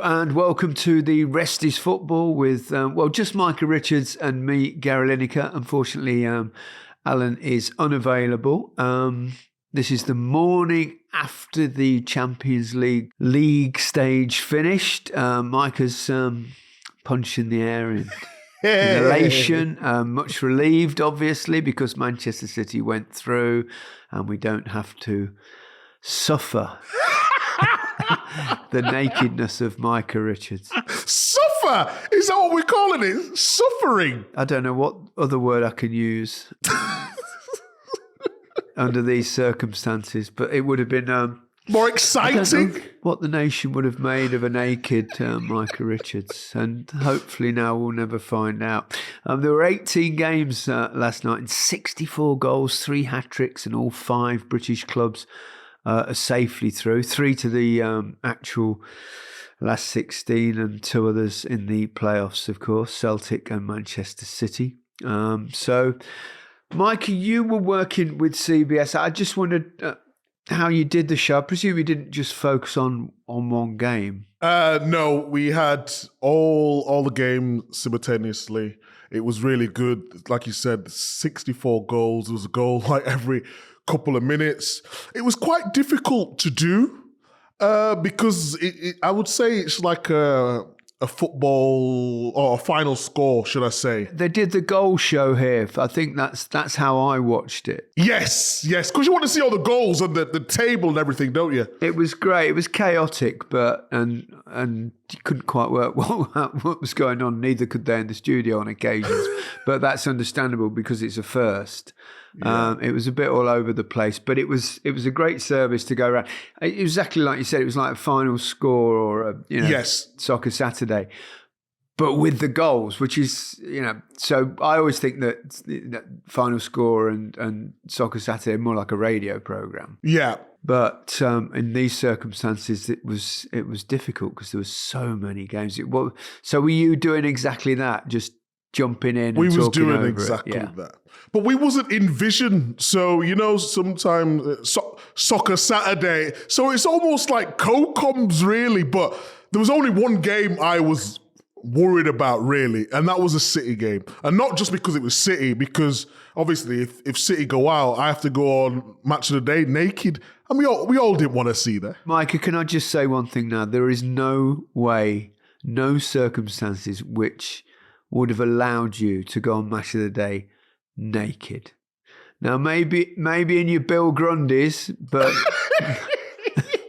and welcome to the Rest is Football with, just Micah Richards and me, Gary Lineker. Unfortunately, Alan is unavailable. This is the morning after the Champions League stage finished. Micah's punching the air in elation, much relieved, obviously, because Manchester City went through and we don't have to suffer the nakedness of Micah Richards. Suffer? Is that what we're calling it? Suffering? I don't know what other word I can use under these circumstances, but it would have been... more exciting? I don't know what the nation would have made of a naked Micah Richards, and hopefully now we'll never find out. There were 18 games last night and 64 goals, 3 hat-tricks, and all 5 British clubs are safely through. 3 to the actual last 16 and 2 others in the playoffs, of course, Celtic and Manchester City. So, Micah, you were working with CBS. I just wondered how you did the show. I presume you didn't just focus on one game. No, we had all the games simultaneously. It was really good. Like you said, 64 goals. There was a goal like every couple of minutes. It was quite difficult to do because I would say it's like a football or a final score, should I say. They did the goal show here. I think that's how I watched it. Yes, because you want to see all the goals and the table and everything, don't you? It was great. It was chaotic, but and you couldn't quite work what was going on. Neither could they in the studio on occasions. But that's understandable because it's a first. Yeah. It was a bit all over the place, but it was a great service to go around. It was exactly like you said. It was like a final score or a Soccer Saturday, but with the goals, which is So I always think that final score and Soccer Saturday are more like a radio program. Yeah. But in these circumstances, it was difficult because there were so many games. So were you doing exactly that? Just jumping in and we talking was doing over exactly it? Yeah. that. But we wasn't in vision. So, sometimes Soccer Saturday. So it's almost like co-coms, really. But there was only one game I was worried about, really. And that was a City game. And not just because it was City, because obviously if City go out, I have to go on Match of the Day naked. And we all didn't want to see that. Micah, can I just say one thing now? There is no way, no circumstances which would have allowed you to go on Match of the Day naked. Now, maybe in your Bill Grundys, but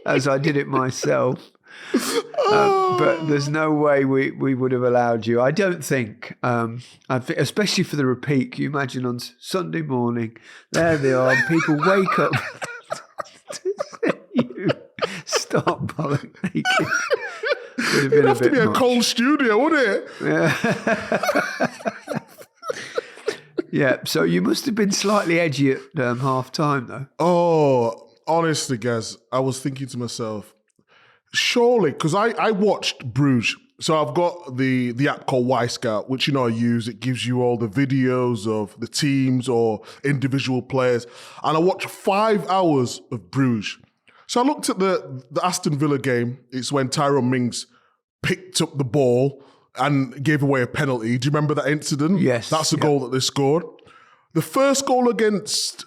as I did it myself. But there's no way we would have allowed you. I don't think, especially for the repeat. Can you imagine on Sunday morning, there they are, and people wake up to see you start bollock naked. It'd have to be a cold studio, wouldn't it? Yeah. Yeah, so you must have been slightly edgy at half time, though. Oh, honestly, guys, I was thinking to myself, surely, because I watched Brugge. So I've got the app called Y-Scout, which I use. It gives you all the videos of the teams or individual players. And I watched 5 hours of Brugge. So I looked at the Aston Villa game. It's when Tyrone Mings picked up the ball and gave away a penalty. Do you remember that incident? Yes. That's the goal that they scored. The first goal against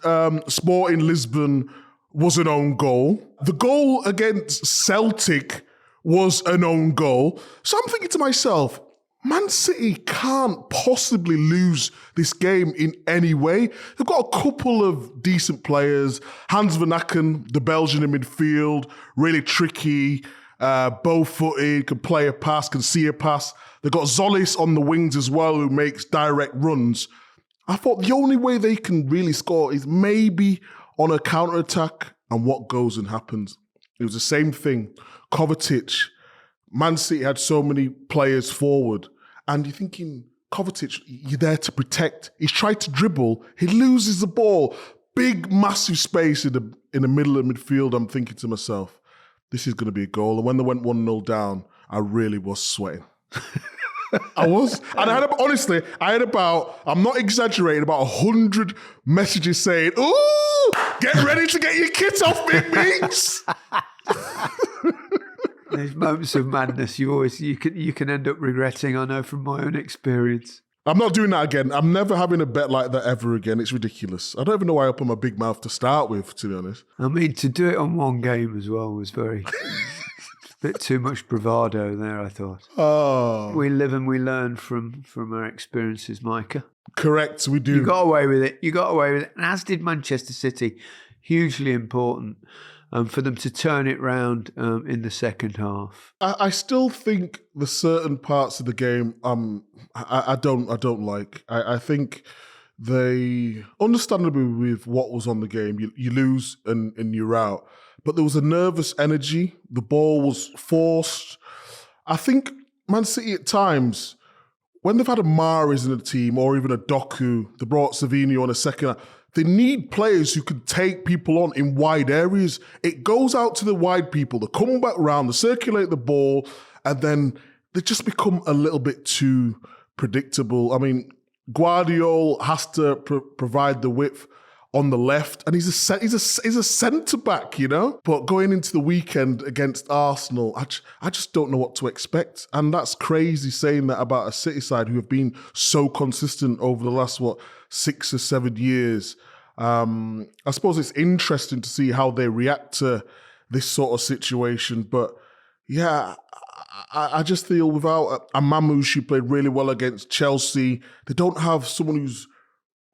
Sporting Lisbon was an own goal. The goal against Celtic was an own goal. So I'm thinking to myself, Man City can't possibly lose this game in any way. They've got a couple of decent players. Hans van Aken, the Belgian in midfield, really tricky, bow-footed, can play a pass, can see a pass. They've got Zolis on the wings as well, who makes direct runs. I thought the only way they can really score is maybe on a counter-attack, and what goes and happens. It was the same thing. Kovacic, Man City had so many players forward, and you're thinking, Kovacic, you're there to protect. He's tried to dribble. He loses the ball. Big, massive space in the middle of midfield. I'm thinking to myself, this is going to be a goal. And when they went 1-0 down, I really was sweating. I was. And I had about, I'm not exaggerating, about 100 messages saying, ooh, get ready to get your kit off, Big Meats. There's moments of madness you can end up regretting, I know from my own experience. I'm not doing that again. I'm never having a bet like that ever again. It's ridiculous. I don't even know why I opened my big mouth to start with, to be honest. I mean, to do it on one game as well was very... bit too much bravado there, I thought. Oh. We live and we learn from our experiences, Micah. Correct, we do. You got away with it. And as did Manchester City. Hugely important for them to turn it round in the second half. I still think there's certain parts of the game I don't like. I think they, understandably with what was on the game, you lose and you're out. But there was a nervous energy. The ball was forced. I think Man City at times, when they've had a Mahrez in the team or even a Doku, they brought Savinho on a second. They need players who can take people on in wide areas. It goes out to the wide people. They come back round, they circulate the ball, and then they just become a little bit too predictable. I mean, Guardiola has to provide the width on the left, and he's a centre back, you know. But going into the weekend against Arsenal, I just don't know what to expect, and that's crazy saying that about a City side who have been so consistent over the last 6 or 7 years. I suppose it's interesting to see how they react to this sort of situation, but yeah. I just feel without a Mamouche who played really well against Chelsea, they don't have someone who's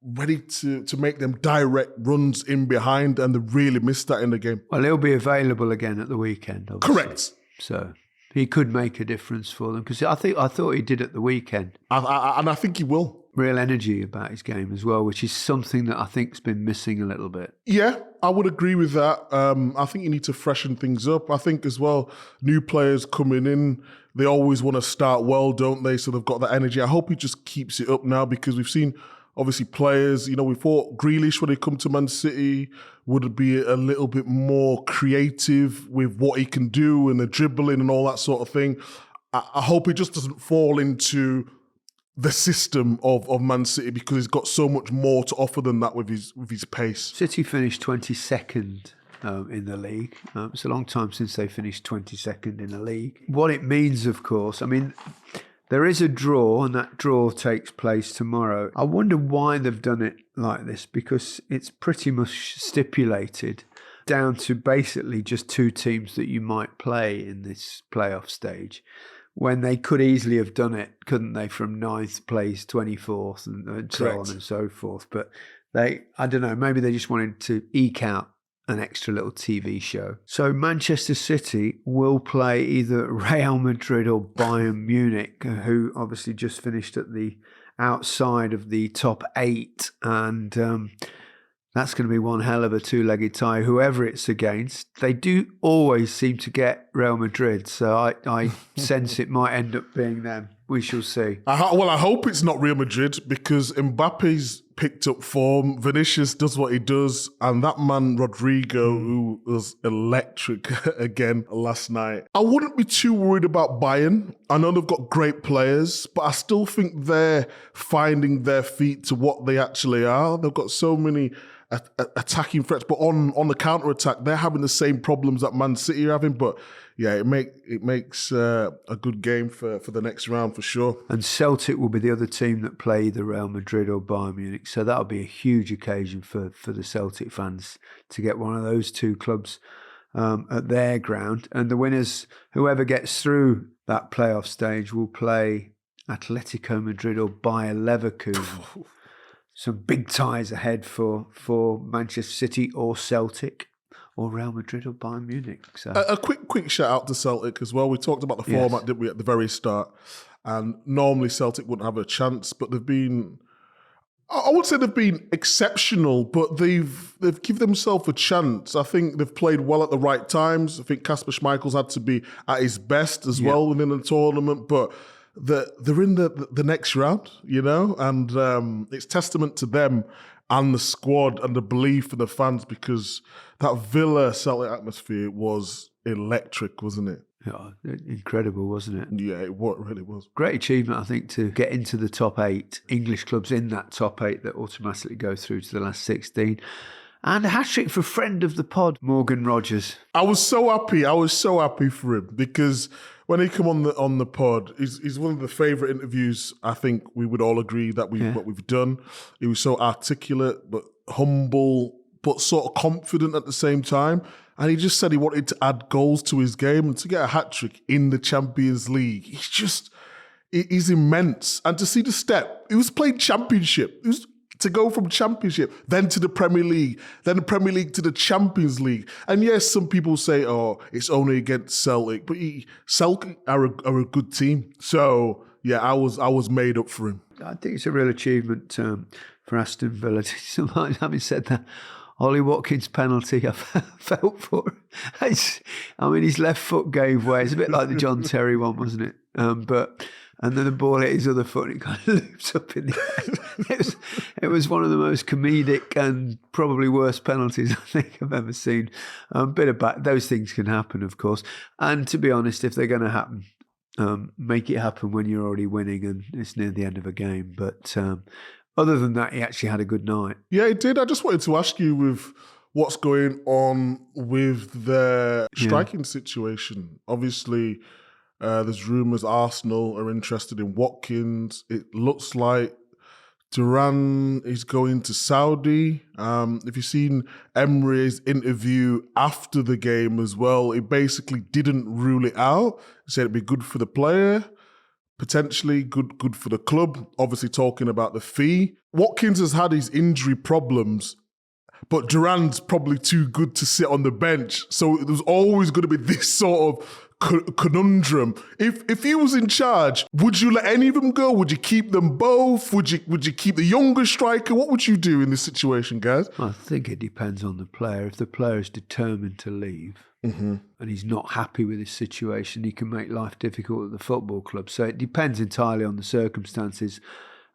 ready to make them direct runs in behind, and they really missed that in the game. Well, he'll be available again at the weekend, obviously. Correct. So he could make a difference for them, because I thought he did at the weekend. And I think he will. Real energy about his game as well, which is something that I think's been missing a little bit. Yeah, I would agree with that. I think you need to freshen things up. I think as well, new players coming in, they always want to start well, don't they? So they've got that energy. I hope he just keeps it up now, because we've seen, obviously, players, we thought Grealish, when they come to Man City, would be a little bit more creative with what he can do and the dribbling and all that sort of thing. I hope he just doesn't fall into the system of Man City, because he's got so much more to offer than that with his pace. City finished 22nd in the league. It's a long time since they finished 22nd in the league. What it means, of course, I mean, there is a draw, and that draw takes place tomorrow. I wonder why they've done it like this, because it's pretty much stipulated down to basically just 2 teams that you might play in this playoff stage, when they could easily have done it, couldn't they, from 9th place, 24th, and so on and so forth. But I don't know, maybe they just wanted to eke out an extra little TV show. So Manchester City will play either Real Madrid or Bayern Munich, who obviously just finished at the outside of the top 8, and that's going to be one hell of a 2-legged tie, whoever it's against. They do always seem to get Real Madrid, so I sense it might end up being them. We shall see. I hope it's not Real Madrid, because Mbappe's picked up form, Vinicius does what he does, and that man Rodrigo, who was electric again last night. I wouldn't be too worried about Bayern. I know they've got great players, but I still think they're finding their feet to what they actually are. They've got so many attacking threats, but on the counter-attack, they're having the same problems that Man City are having. But yeah, it makes a good game for the next round for sure. And Celtic will be the other team that play either Real Madrid or Bayern Munich, so that'll be a huge occasion for the Celtic fans to get one of those 2 clubs at their ground. And the winners, whoever gets through that playoff stage, will play Atletico Madrid or Bayer Leverkusen. Some big ties ahead for Manchester City or Celtic, or Real Madrid or Bayern Munich. So a quick shout out to Celtic as well. We talked about the format, didn't we, at the very start? And normally Celtic wouldn't have a chance, but they've been, I would say they've been exceptional, but they've given themselves a chance. I think they've played well at the right times. I think Kasper Schmeichel's had to be at his best as well within the tournament, but they're in the next round, and it's testament to them and the squad and the belief in the fans, because that Villa Celtic atmosphere was electric, wasn't it? Yeah, incredible, wasn't it? Yeah, it really was. Great achievement, I think, to get into the top 8, English clubs in that top 8 that automatically go through to the last 16. And a hat-trick for friend of the pod, Morgan Rogers. I was so happy. I was so happy for him because when he come on the pod, he's one of the favourite interviews. I think we would all agree that what we've done. He was so articulate, but humble, but sort of confident at the same time. And he just said he wanted to add goals to his game and to get a hat-trick in the Champions League. He's immense. And to see the step, he was playing Championship. To go from Championship, then to the Premier League, then the Premier League to the Champions League. And yes, some people say, oh, it's only against Celtic. But Celtic are a good team. So, yeah, I was made up for him. I think it's a real achievement for Aston Villa. Having said that, Ollie Watkins' penalty, I felt for. His left foot gave way. It's a bit like the John Terry one, wasn't it? And then the ball hit his other foot and it kind of loops up in the air. It was one of the most comedic and probably worst penalties I think I've ever seen. Those things can happen, of course. And to be honest, if they're going to happen, make it happen when you're already winning and it's near the end of a game. But other than that, he actually had a good night. Yeah, he did. I just wanted to ask you with what's going on with the striking situation. Obviously, there's rumours Arsenal are interested in Watkins. It looks like Duran is going to Saudi. If you've seen Emery's interview after the game as well, he basically didn't rule it out. He said it'd be good for the player, potentially good for the club, obviously talking about the fee. Watkins has had his injury problems, but Duran's probably too good to sit on the bench. So there's always going to be this sort of conundrum. If he was in charge, would you let any of them go? Would you keep them both? Would you keep the younger striker? What would you do in this situation, guys? I think it depends on the player. If the player is determined to leave and he's not happy with his situation, he can make life difficult at the football club. So it depends entirely on the circumstances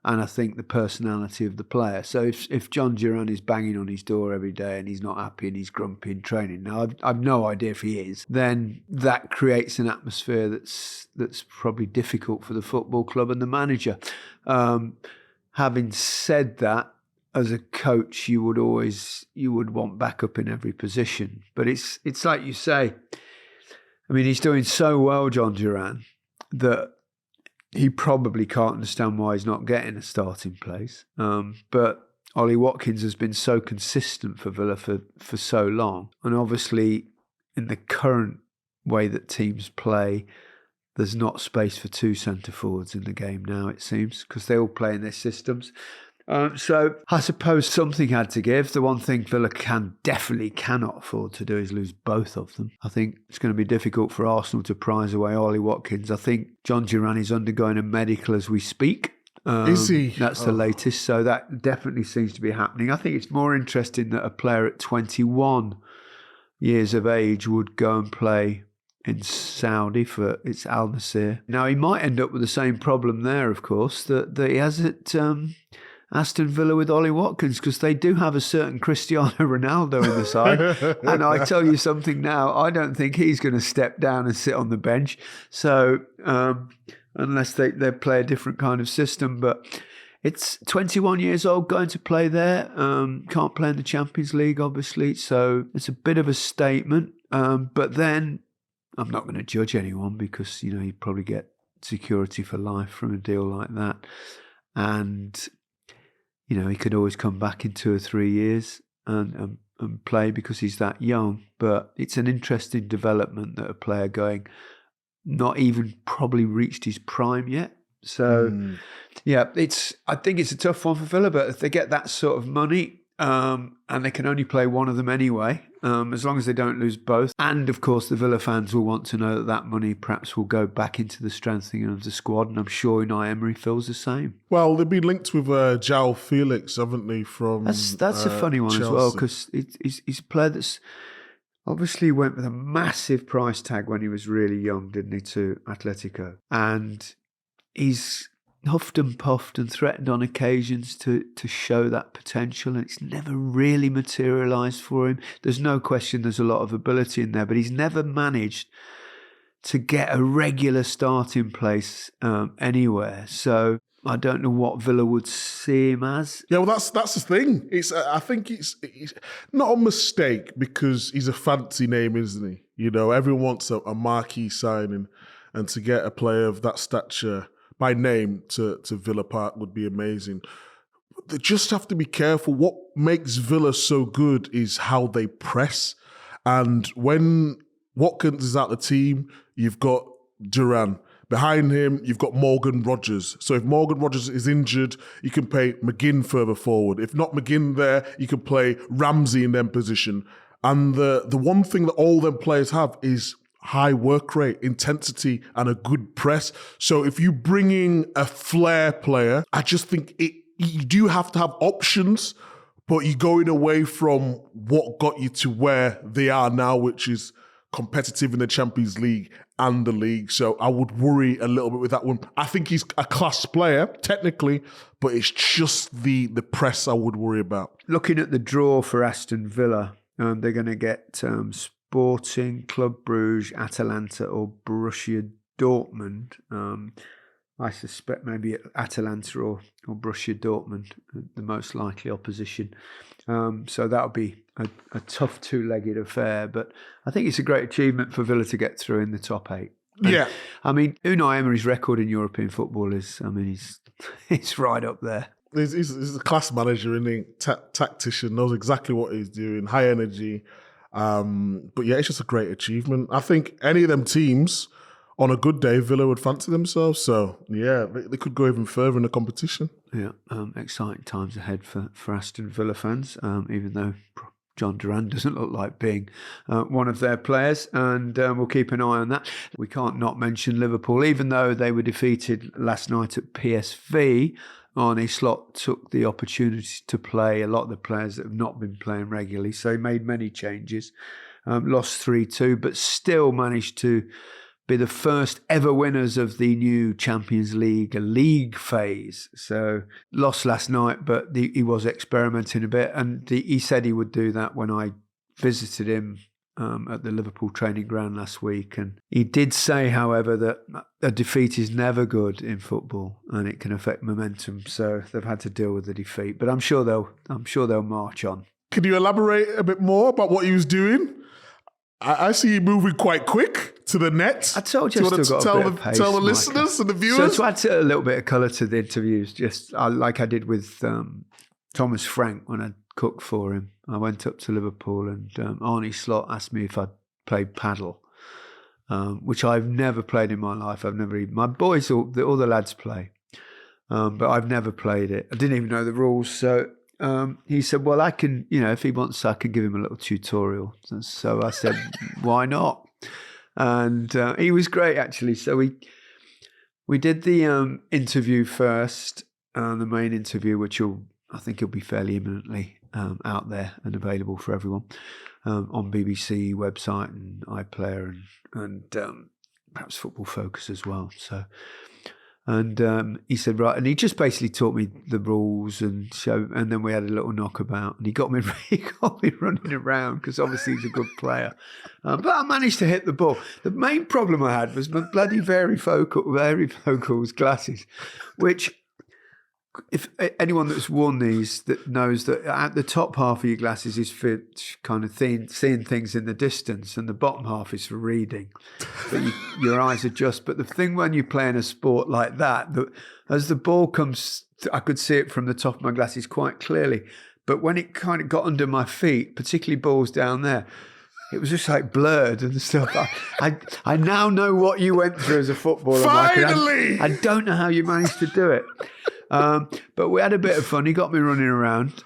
and I think the personality of the player. So if Jhon Duran is banging on his door every day and he's not happy and he's grumpy in training, now I've no idea if he is, then that creates an atmosphere that's probably difficult for the football club and the manager. Having said that, as a coach, you would want backup in every position. But it's like you say, I mean, he's doing so well, Jhon Duran, that he probably can't understand why he's not getting a starting place. But Ollie Watkins has been so consistent for Villa for so long. And obviously, in the current way that teams play, there's not space for two centre-forwards in the game now, it seems, because they all play in their systems. So I suppose something had to give. The one thing Villa definitely cannot afford to do is lose both of them. I think it's going to be difficult for Arsenal to prize away Ollie Watkins. I think Jhon Duran is undergoing a medical as we speak. Is he? That's the latest. So that definitely seems to be happening. I think it's more interesting that a player at 21 years of age would go and play in Saudi for it's Al Nassr. Now, he might end up with the same problem there, of course, that he has at Aston Villa with Ollie Watkins, because they do have a certain Cristiano Ronaldo in the side. And I tell you something now, I don't think he's going to step down and sit on the bench. So unless they play a different kind of system. But it's 21 years old going to play there. Can't play in the Champions League, obviously. So it's a bit of a statement. But then I'm not going to judge anyone because, you'd probably get security for life from a deal like that. And he could always come back in 2 or 3 years and play because he's that young. But it's an interesting development that a player going not even probably reached his prime yet. So, yeah, I think it's a tough one for Villa. But if they get that sort of money and they can only play one of them anyway, as long as they don't lose both. And, of course, the Villa fans will want to know that money perhaps will go back into the strengthening of the squad. And I'm sure Unai Emery feels the same. Well, they've been linked with João Felix, haven't they, from That's a funny one Chelsea. as well, because he's a player that's obviously went with a massive price tag when he was really young, didn't he, to Atletico. And he's huffed and puffed and threatened on occasions to show that potential, and it's never really materialised for him. There's no question there's a lot of ability in there, but he's never managed to get a regular starting place anywhere. So I don't know what Villa would see him as. Yeah, well, that's the thing. I think it's not a mistake because he's a fancy name, isn't he? You know, everyone wants a marquee signing, and to get a player of that stature by name to Villa Park would be amazing. But they just have to be careful. What makes Villa so good is how they press. And when Watkins is out the team, you've got Duran. Behind him, you've got Morgan Rogers. So if Morgan Rogers is injured, you can play McGinn further forward. If not McGinn there, you can play Ramsey in them position. And the one thing that all them players have is high work rate, intensity, and a good press. So if you bring in a flair player, I just think you do have to have options, but you're going away from what got you to where they are now, which is competitive in the Champions League and the league. So I would worry a little bit with that one. I think he's a class player, technically, but it's just the press I would worry about. Looking at the draw for Aston Villa, they're going to get Sporting, Club Brugge, Atalanta or Borussia Dortmund. I suspect maybe Atalanta or Borussia Dortmund, the most likely opposition. So that'll be a tough two-legged affair, but I think it's a great achievement for Villa to get through in the top 8. Yeah. I mean, Unai Emery's record in European football is, he's right up there. He's a class manager, isn't he? Tactician, knows exactly what he's doing, high energy. But yeah, it's just a great achievement. I think any of them teams, on a good day, Villa would fancy themselves. So yeah, they could go even further in the competition. Yeah, exciting times ahead for Aston Villa fans, even though Jhon Duran doesn't look like being one of their players, and we'll keep an eye on that. We can't not mention Liverpool, even though they were defeated last night at PSV. Arne Slot took the opportunity to play a lot of the players that have not been playing regularly, so he made many changes. Lost 3-2, but still managed to be the first ever winners of the new Champions League phase. So lost last night, but he was experimenting a bit, and he said he would do that when I visited him at the Liverpool training ground last week. And he did say, however, that a defeat is never good in football and it can affect momentum. So they've had to deal with the defeat, but I'm sure they'll march on. Can you elaborate a bit more about what he was doing? I see you moving quite quick to the net. I told you, to tell the listeners and the viewers. So to add a little bit of colour to the interviews, just like I did with Thomas Frank when I cooked for him. I went up to Liverpool and Arne Slot asked me if I'd played paddle, which I've never played in my life. My boys, all the lads play, but I've never played it. I didn't even know the rules. So he said, well, I can, if he wants, I can give him a little tutorial. So I said, why not? And he was great, actually. So we did the interview first, the main interview, which I think will be fairly imminently out there and available for everyone on BBC website and iPlayer and perhaps Football Focus as well. So. And he said, right, and he just basically taught me the rules and then we had a little knockabout, and he got me running around because obviously he's a good player. But I managed to hit the ball. The main problem I had was my bloody varifocals glasses, which, if anyone that's worn these that knows that at the top half of your glasses is for kind of seeing things in the distance, and the bottom half is for reading. But your eyes adjust. But the thing when you're playing a sport like that, as the ball comes, I could see it from the top of my glasses quite clearly. But when it kind of got under my feet, particularly balls down there, it was just like blurred and stuff. I now know what you went through as a footballer. Finally! I don't know how you managed to do it. But we had a bit of fun. He got me running around.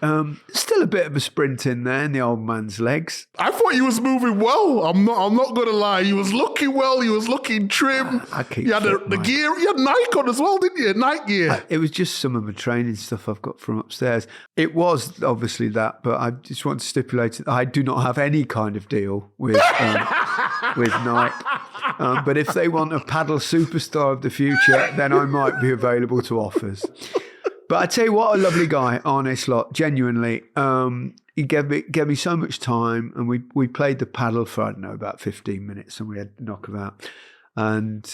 Still a bit of a sprint in there in the old man's legs. I thought he was moving well. I'm not going to lie. He was looking well. He was looking trim. You had the gear. You had Nike on as well, didn't you? Night gear. It was just some of the training stuff I've got from upstairs. It was obviously that, but I just want to stipulate that I do not have any kind of deal with Nike. But if they want a paddle superstar of the future, then I might be available to offers. But I tell you what, a lovely guy, Arne Slot, genuinely. He gave me so much time, and we played the paddle for, I don't know, about 15 minutes, and we had knockabout. And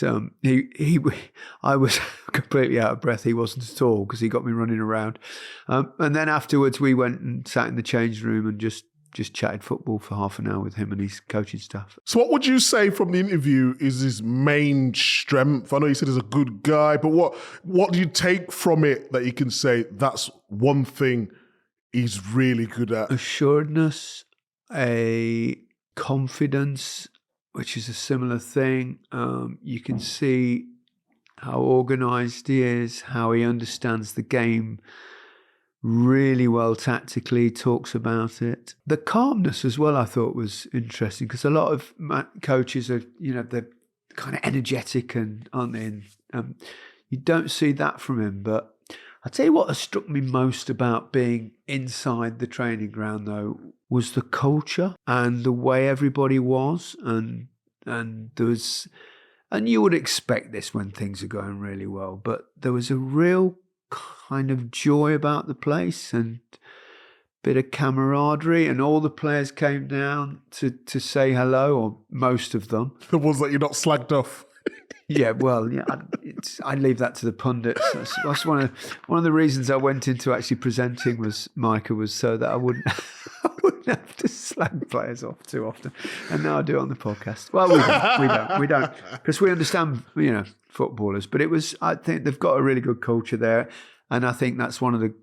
I was completely out of breath. He wasn't at all because he got me running around. And then afterwards, we went and sat in the change room and just chatted football for half an hour with him and his coaching staff. So what would you say from the interview is his main strength? I know you said he's a good guy, but what do you take from it that you can say that's one thing he's really good at? Assuredness, a confidence, which is a similar thing. You can see how organised he is, how he understands the game really well tactically, talks about it. The calmness as well, I thought was interesting because a lot of coaches are, they're kind of energetic and aren't they? And, you don't see that from him. But I'll tell you what has struck me most about being inside the training ground, though, was the culture and the way everybody was. And there was, and you would expect this when things are going really well, but there was a real kind of joy about the place and bit of camaraderie, and all the players came down to say hello, or most of them. The ones that you're not slagged off. Yeah, well, yeah, I leave that to the pundits. That's one of the reasons I went into actually presenting was Micah, was so that I wouldn't have to slag players off too often. And now I do it on the podcast. Well, we don't, because we understand, footballers. But I think they've got a really good culture there, and I think that's one of the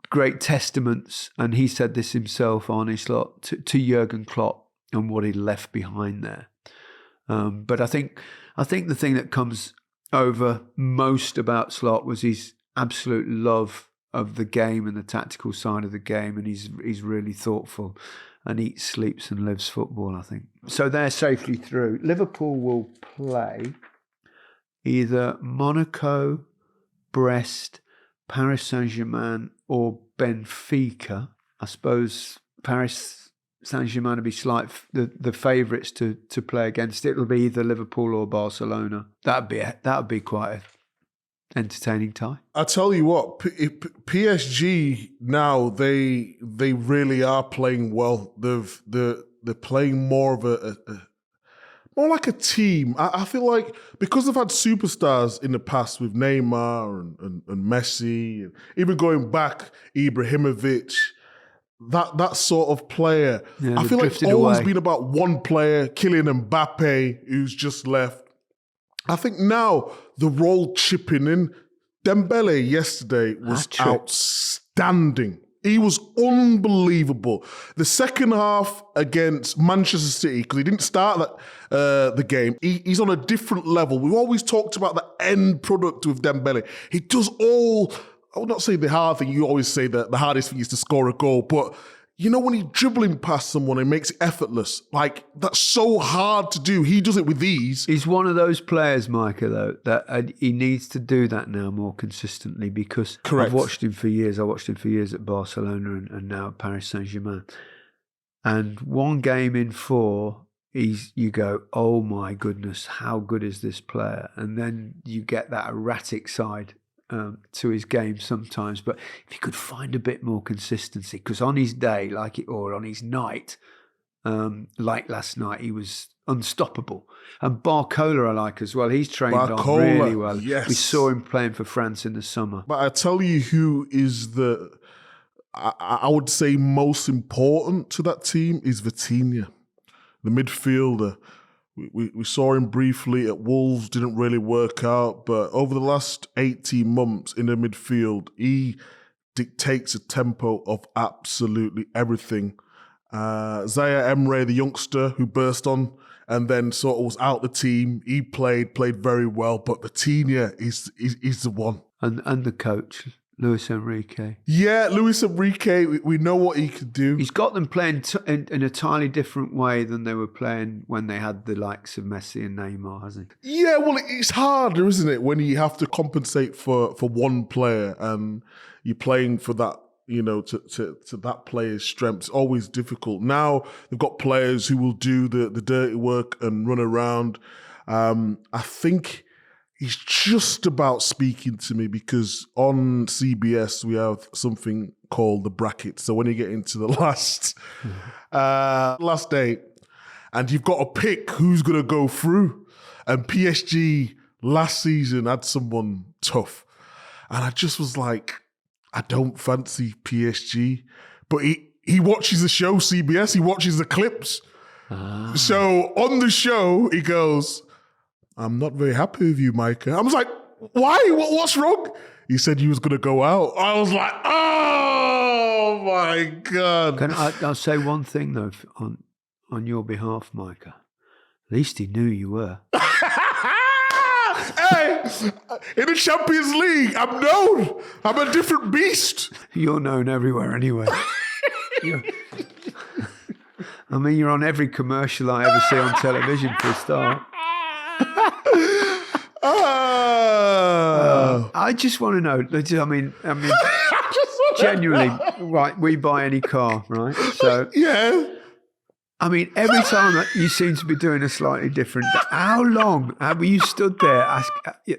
great testaments. And he said this himself, Arne Slot, to Jurgen Klopp and what he left behind there. But I think the thing that comes over most about Slot was his absolute love of the game and the tactical side of the game, and he's really thoughtful and eats, sleeps and lives football, I think. So they're safely through. Liverpool will play either Monaco, Brest, Paris Saint-Germain or Benfica. I suppose Paris Saint-Germain will be the favourites to play against. It'll be either Liverpool or Barcelona. That'd be quite an entertaining tie. I tell you what, PSG now they really are playing well. They're playing more of more like a team. I feel like because they've had superstars in the past with Neymar and Messi, and even going back Ibrahimovic. That sort of player. Yeah, I feel like it's always away. been about one player, Kylian Mbappe, who's just left. I think now they're all chipping in. Dembele yesterday was outstanding. He was unbelievable. The second half against Manchester City, because he didn't start the game, he's on a different level. We've always talked about the end product with Dembele. He does all... I would not say the hard thing. You always say that the hardest thing is to score a goal. But, when he's dribbling past someone and makes it effortless, like, that's so hard to do. He does it with ease. He's one of those players, Micah, though, that he needs to do that now more consistently because Correct. I've watched him for years. I watched him for years at Barcelona and now at Paris Saint-Germain. And one game in 4, you go, oh my goodness, how good is this player? And then you get that erratic side to his game sometimes, but if he could find a bit more consistency, because on his day, or on his night, like last night, he was unstoppable. And Barcola I like as well. He's trained on really well. Yes. We saw him playing for France in the summer. But I tell you who is I would say most important to that team is Vitinha, the midfielder. We saw him briefly at Wolves, didn't really work out, but over the last 18 months in the midfield, he dictates a tempo of absolutely everything. Zaire Emery, the youngster who burst on and then sort of was out the team, he played very well, but Vitinha is the one. And the coach, Luis Enrique. Yeah, Luis Enrique, we know what he could do. He's got them playing in a entirely different way than they were playing when they had the likes of Messi and Neymar, hasn't he? Yeah, well, it's harder, isn't it, when you have to compensate for one player and you're playing for that, to that player's strengths. It's always difficult. Now they've got players who will do the dirty work and run around. I think he's just about speaking to me because on CBS we have something called the bracket. So when you get into the last day and you've got to pick who's going to go through. And PSG last season had someone tough. And I just was like, I don't fancy PSG. But he watches the show, CBS, he watches the clips. So on the show, he goes, I'm not very happy with you, Micah. I was like, why? What's wrong? He said you was going to go out. I was like, oh my God. I'll say one thing though on your behalf, Micah. At least he knew you were. Hey, in the Champions League, I'm known. I'm a different beast. You're known everywhere anyway. I mean, you're on every commercial I ever see on television for a start. I just want to know. I mean, genuinely, right? We buy any car, right? So yeah. I mean, every time you seem to be doing a slightly different. How long have you stood there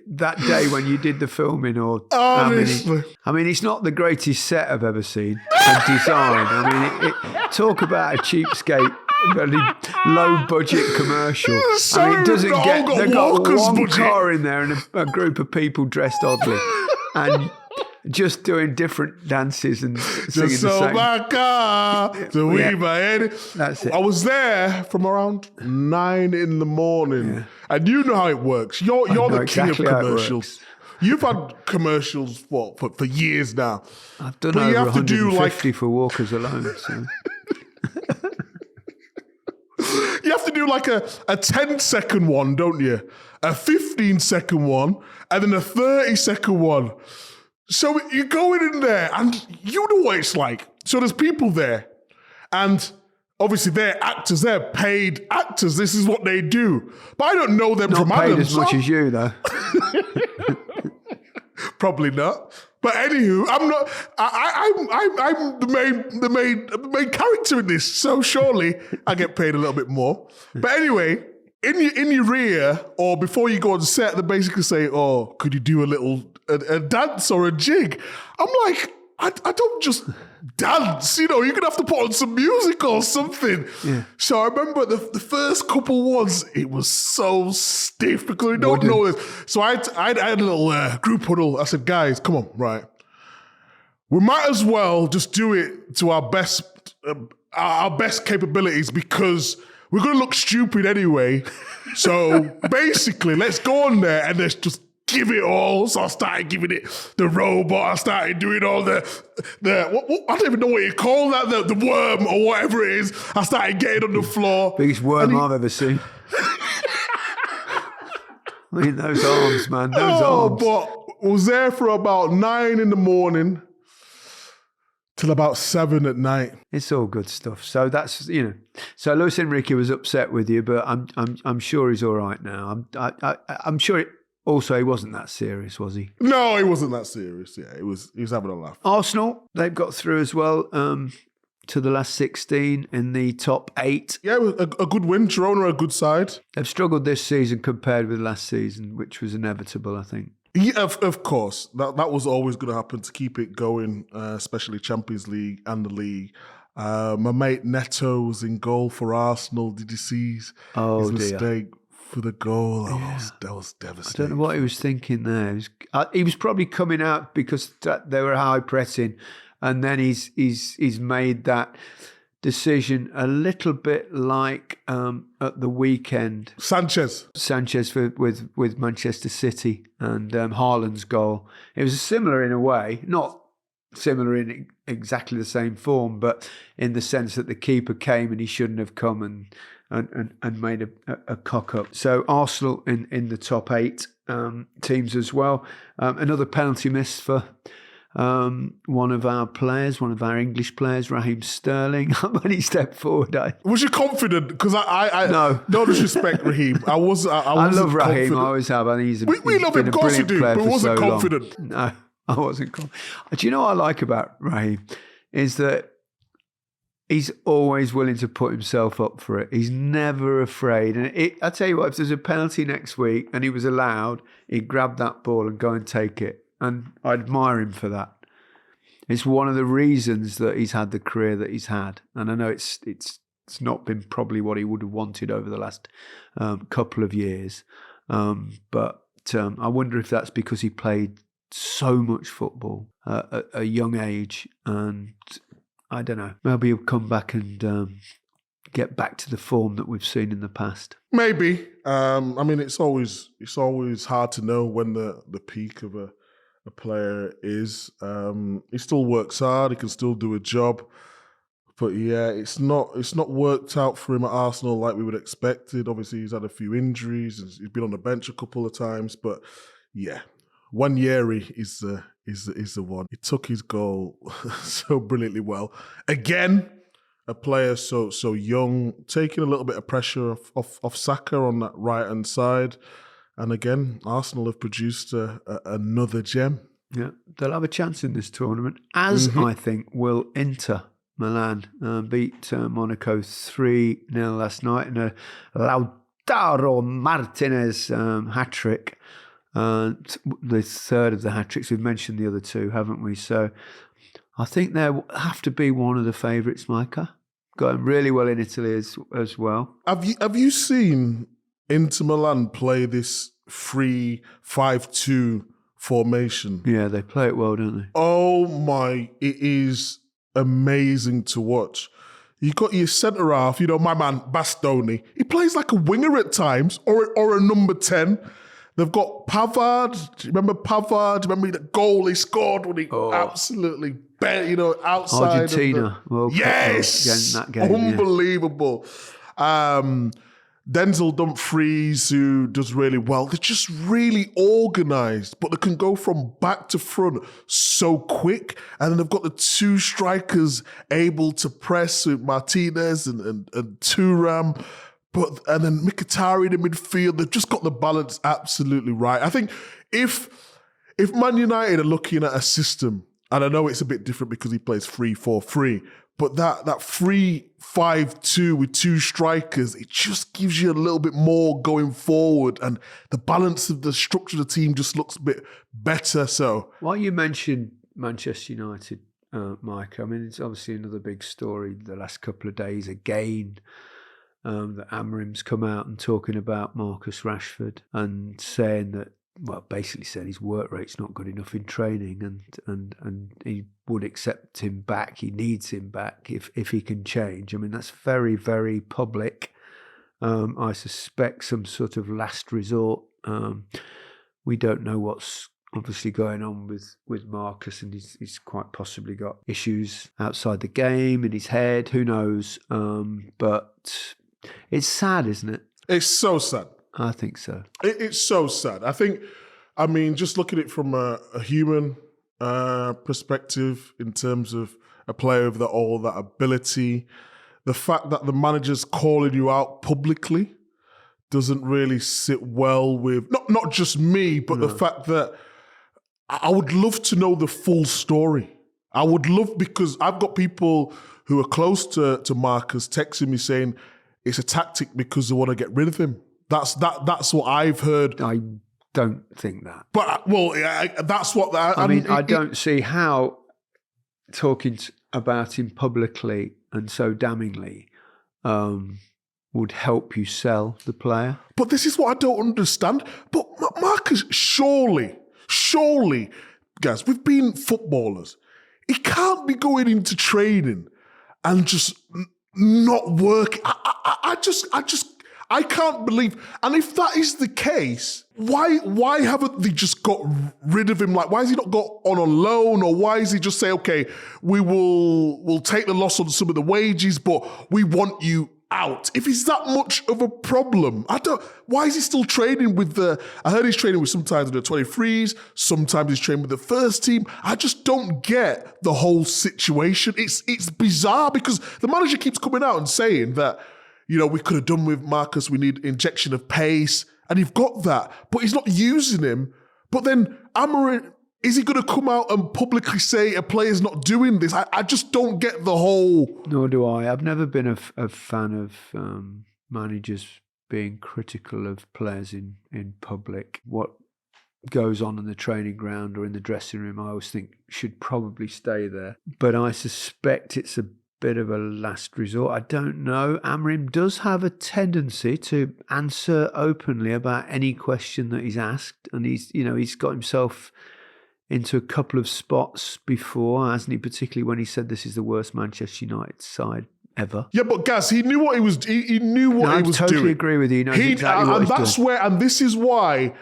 that day when you did the filming? Or honestly, I mean, it's not the greatest set I've ever seen and design. I mean, talk about a cheapskate, really low budget commercial. I mean, it doesn't get. They've got one car in there and a group of people dressed oddly, and just doing different dances and singing the same. That's it. I was there from around 9 in the morning, and you know how it works. You're the king of commercials. You've had commercials for years now. I've done over 150 for Walkers alone. So. You have to do like a 10-second one, don't you? A 15-second one, and then a 30-second one. So you're going in there, and you know what it's like. So there's people there, and obviously they're actors, they're paid actors. This is what they do. But I don't know them from Adam. Not paid as much as you, though. Probably not. But anywho, I'm not. I'm the main character in this. So surely I get paid a little bit more. But anyway, in your ear or before you go on set, they basically say, "Oh, could you do a dance or a jig?" I'm like, I don't just dance. You're gonna have to put on some music or something. Yeah. So I remember the first couple ones, it was so stiff because we don't know this. So I had a little group huddle. I said, guys, come on, right? We might as well just do it to our best capabilities because we're gonna look stupid anyway. So basically, let's go on there and let's just give it all. So I started giving it the robot. I started doing all the I don't even know what you call that, the worm or whatever it is. I started getting on the floor. Biggest worm I've ever seen. I mean, those arms, man, those arms. But was there for about 9 in the morning till about 7 at night. It's all good stuff. So that's, so Luis Enrique was upset with you, but I'm sure he's all right now. I'm sure also, he wasn't that serious, was he? No, he wasn't that serious. Yeah, he was having a laugh. Arsenal, they've got through as well to the last 16 in the top 8. Yeah, a good win. Girona are a good side. They've struggled this season compared with last season, which was inevitable, I think. Yeah, of course. That was always going to happen to keep it going, especially Champions League and the league. My mate Neto was in goal for Arsenal. Did you see his mistake? For the goal, that was devastating. I don't know what he was thinking there. He was probably coming out because they were high pressing, and then he's made that decision a little bit like at the weekend. Sanchez with Manchester City and Haaland's goal. It was similar in a way, not similar in exactly the same form, but in the sense that the keeper came and he shouldn't have come and made a cock up. So Arsenal in the top 8 teams as well. Another penalty miss for one of our English players, Raheem Sterling. When he stepped forward, was you confident? Because I no disrespect Raheem. I love Raheem. Confident. I always have. I think we love him, of course we do, but wasn't confident. So no, I wasn't confident. Do you know what I like about Raheem is that he's always willing to put himself up for it. He's never afraid. And I tell you what, if there's a penalty next week and he was allowed, he'd grab that ball and go and take it. And I admire him for that. It's one of the reasons that he's had the career that he's had. And I know it's not been probably what he would have wanted over the last couple of years. But I wonder if that's because he played so much football at a young age, and I don't know. Maybe he'll come back and get back to the form that we've seen in the past. Maybe. I mean, it's always hard to know when the peak of a player is. He still works hard. He can still do a job. But yeah, it's not worked out for him at Arsenal like we would expected. Obviously, he's had a few injuries. He's been on the bench a couple of times. But yeah, Wanyeri is the one. He took his goal so brilliantly well. Again, a player so young, taking a little bit of pressure off Saka on that right-hand side. And again, Arsenal have produced another gem. Yeah, they'll have a chance in this tournament, as I think will Inter Milan. Beat Monaco 3-0 last night in a Lautaro Martinez hat-trick. The third of the hat-tricks. We've mentioned the other two, haven't we? So I think they have to be one of the favourites, Micah. Going really well in Italy as well. Have you seen Inter Milan play this 3-5-2 formation? Yeah, they play it well, don't they? Oh my, it is amazing to watch. You got your centre half, my man Bastoni. He plays like a winger at times, or a number 10. They've got Pavard. Do you remember Pavard? Do you remember the goal he scored when he absolutely outside Argentina. Yes, that game, unbelievable. Yeah. Denzel Dumfries, who does really well. They're just really organised, but they can go from back to front so quick. And then they've got the two strikers able to press with Martinez and Thuram. And then Mkhitaryan in the midfield. They've just got the balance absolutely right. I think if Man United are looking at a system, and I know it's a bit different because he plays 3-4-3, but that 3-5-2 with two strikers, it just gives you a little bit more going forward, and the balance of the structure of the team just looks a bit better. So, while you mentioned Manchester United, Mike, I mean, it's obviously another big story the last couple of days again. That Amorim's come out and talking about Marcus Rashford and saying that, well, basically said his work rate's not good enough in training, and he would accept him back. He needs him back if he can change. I mean, that's very, very public. I suspect some sort of last resort. We don't know what's obviously going on with Marcus, and he's quite possibly got issues outside the game in his head. Who knows? But it's sad, isn't it? It's so sad. I think so. It's so sad. I mean, just looking at it from a human perspective in terms of a player with all that ability, the fact that the manager's calling you out publicly doesn't really sit well with, not just me, but the fact that I would love to know the full story. I would love, because I've got people who are close to Marcus texting me saying it's a tactic because they want to get rid of him. That's what I've heard. I don't think that. But, that's what... I don't see how talking about him publicly and so damningly would help you sell the player. But this is what I don't understand. But Marcus, surely, guys, we've been footballers. He can't be going into training and just not work. I can't believe. And if that is the case, why haven't they just got rid of him? Like, why has he not got on loan? Or why is he just say, okay, we'll take the loss on some of the wages, but we want you out? If he's that much of a problem, why is he still training with I heard he's training with sometimes the 23s, sometimes he's training with the first team. I just don't get the whole situation. It's bizarre because the manager keeps coming out and saying that, we could have done with Marcus, we need injection of pace, and you've got that, but he's not using him. But then Amorim, is he going to come out and publicly say a player's not doing this? I just don't get the whole... Nor do I. I've never been a fan of managers being critical of players in public. What goes on in the training ground or in the dressing room, I always think should probably stay there. But I suspect it's a bit of a last resort. I don't know. Amorim does have a tendency to answer openly about any question that he's asked, and he's got himself into a couple of spots before, hasn't he? Particularly when he said this is the worst Manchester United side ever. Yeah, but Gaz, he knew what he was. He knew what he was doing. I totally agree with you. He knows exactly what he's doing. And this is why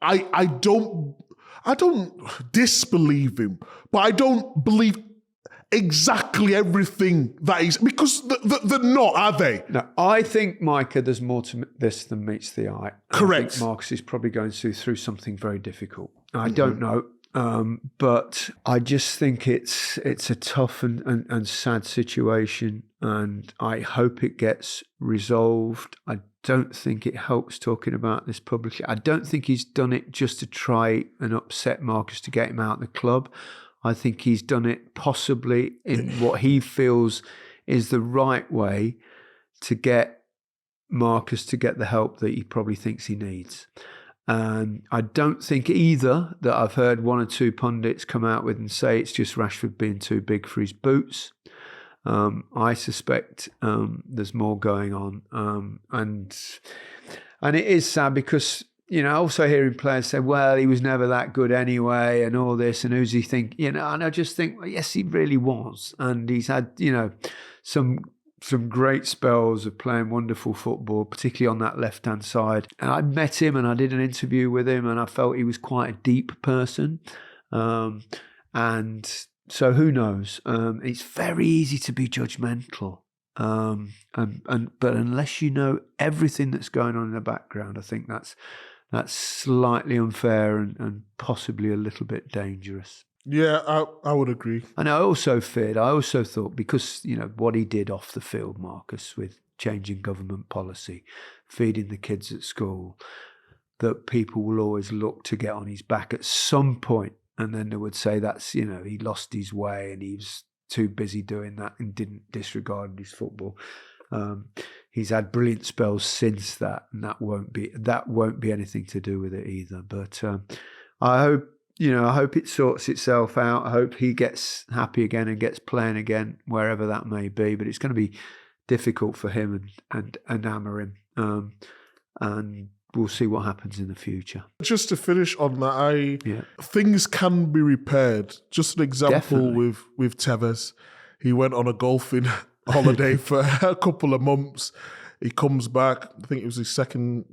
I don't disbelieve him, but I don't believe exactly everything that he's, because they're not, are they? No, I think, Micah, there's more to this than meets the eye. Correct. I think Marcus is probably going through something very difficult. I don't know. But I just think it's a tough and sad situation, and I hope it gets resolved. I don't think it helps talking about this publicly. I don't think he's done it just to try and upset Marcus to get him out of the club. I think he's done it possibly in what he feels is the right way to get Marcus to get the help that he probably thinks he needs. And I don't think either that I've heard one or two pundits come out with and say it's just Rashford being too big for his boots. I suspect there's more going on. And it is sad because, also hearing players say, well, he was never that good anyway and all this, and who's he think, and I just think, well, yes, he really was. And he's had, some great spells of playing wonderful football, particularly on that left-hand side. And I met him and I did an interview with him, and I felt he was quite a deep person. And so who knows? It's very easy to be judgmental. But unless you know everything that's going on in the background, I think that's slightly unfair and possibly a little bit dangerous. Yeah, I would agree. And I also thought, because, what he did off the field, Marcus, with changing government policy, feeding the kids at school, that people will always look to get on his back at some point. And then they would say that's, he lost his way and he was too busy doing that and didn't disregard his football. He's had brilliant spells since that, and that won't be anything to do with it either. But I hope it sorts itself out. I hope he gets happy again and gets playing again, wherever that may be. But it's going to be difficult for him and Amorim. And we'll see what happens in the future. Just to finish on that, things can be repaired. Just an example with Tevez. He went on a golfing holiday for a couple of months. He comes back, I think it was his second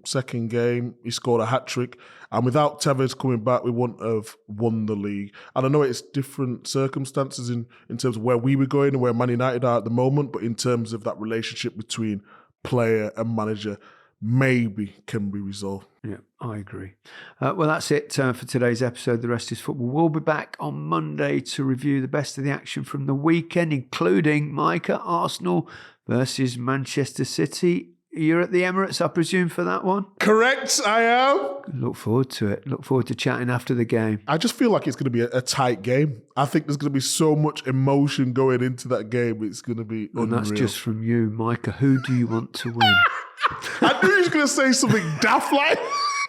game, he scored a hat-trick. And without Tevez coming back, we wouldn't have won the league. And I know it's different circumstances in terms of where we were going and where Man United are at the moment, but in terms of that relationship between player and manager, maybe can be resolved. Yeah, I agree. Well, that's it for today's episode. The rest is football. We'll be back on Monday to review the best of the action from the weekend, including Micah, Arsenal versus Manchester City. You're at the Emirates, I presume, for that one? Correct, I am. Look forward to it. Look forward to chatting after the game. I just feel like it's going to be a tight game. I think there's going to be so much emotion going into that game. It's going to be unreal. And that's just from you, Micah. Who do you want to win? I knew he was going to say something daft like...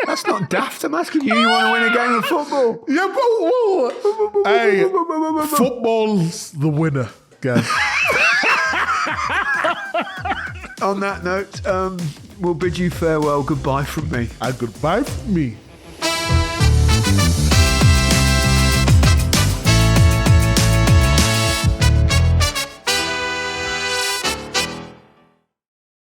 That's not daft. I'm asking you. You want to win a game of football? Yeah, but... Hey, football's the winner, guys. On that note, we'll bid you farewell. Goodbye from me. And goodbye from me.